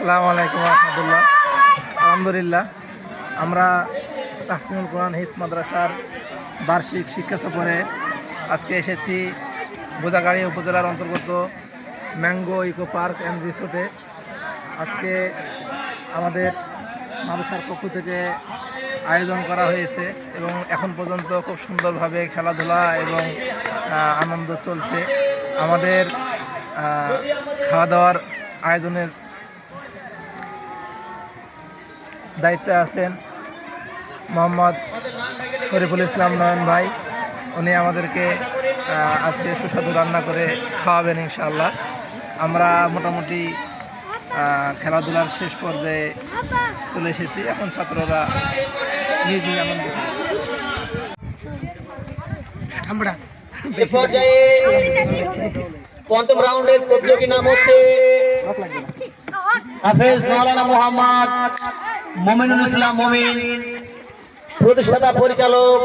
আসসালামু আলাইকুম রহমতুল্লাহ। আলহামদুলিল্লাহ, আমরা তাহসিনুল কোরআন হিফজ মাদ্রাসার বার্ষিক শিক্ষা সফরে আজকে এসেছি বোদাগাড়ি উপজেলার অন্তর্গত ম্যাঙ্গো ইকো পার্ক অ্যান্ড রিসোর্টে। আজকে আমাদের মাদ্রাসার পক্ষ থেকে আয়োজন করা হয়েছে এবং এখন পর্যন্ত খুব সুন্দরভাবে খেলাধুলা এবং আনন্দ চলছে। আমাদের খাওয়া দাওয়ার আয়োজনের দায়িত্বে আছেন মোহাম্মদ শরীফুল ইসলাম নয়ন ভাই। উনি আমাদেরকে আজকে সুস্বাদু রান্না করে খাওয়াবেন ইনশাআল্লাহ। আমরা মোটামুটি খেলাধুলার শেষ পর্যায়ে চলে এসেছি। এখন ছাত্ররা নিজ নিজ আনন্দ আমরা পঞ্চম রাউন্ডের প্রতিযোগী নাম হচ্ছে হাফেজ মাওলানা মোহাম্মদ মুমিনুল ইসলাম মুমিন, প্রতিষ্ঠাতা পরিচালক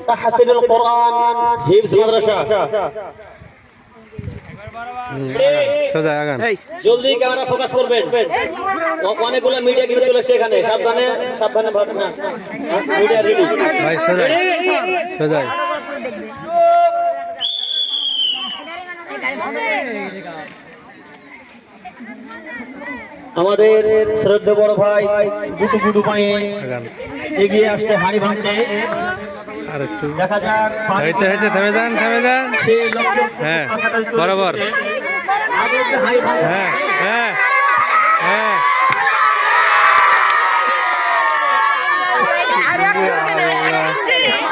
তাহসিনুল কোরআন হিফজ মাদ্রাসা। জলদি ক্যামেরা ফোকাস করবেন, অনেকগুলো মিডিয়া কিন্তু চলে এসেছে এখানে। সাবধানে সাবধানে মিডিয়া রেডি ভাই। সোজা আমাদের শ্রদ্ধেয় বড় ভাই গুটু গুটু পায়ে এগিয়ে আসছে হাড়ি ভাঙতে। দেখা যাক থেমে যান হ্যাঁ বরাবর হ্যাঁ হ্যাঁ হ্যাঁ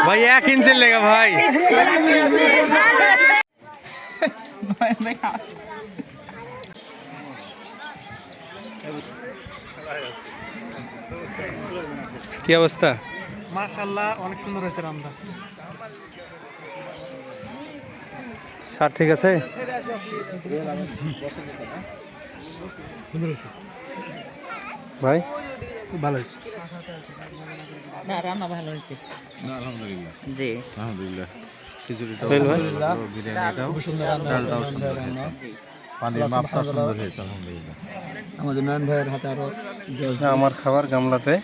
ভাই 1 ইঞ্চির লেগা ভাই। কি অবস্থা? মাশাআল্লাহ, অনেক সুন্দর হয়েছে রান্না। স্বাদ ঠিক আছে? ভাই খুব ভালো হয়েছে। না রান্না ভালো হয়েছে। না আলহামদুলিল্লাহ, জি আলহামদুলিল্লাহ। খিচুড়িটাও আলহামদুলিল্লাহ, বিরিয়ানিটাও খুব সুন্দর রান্না ডালটাও সুন্দর হয়েছে, পানির মাপটা সুন্দর হয়েছে আলহামদুলিল্লাহ। আমাদের নয়ন ভাইয়ের হাতে আরো আমার খাবার গামলাতে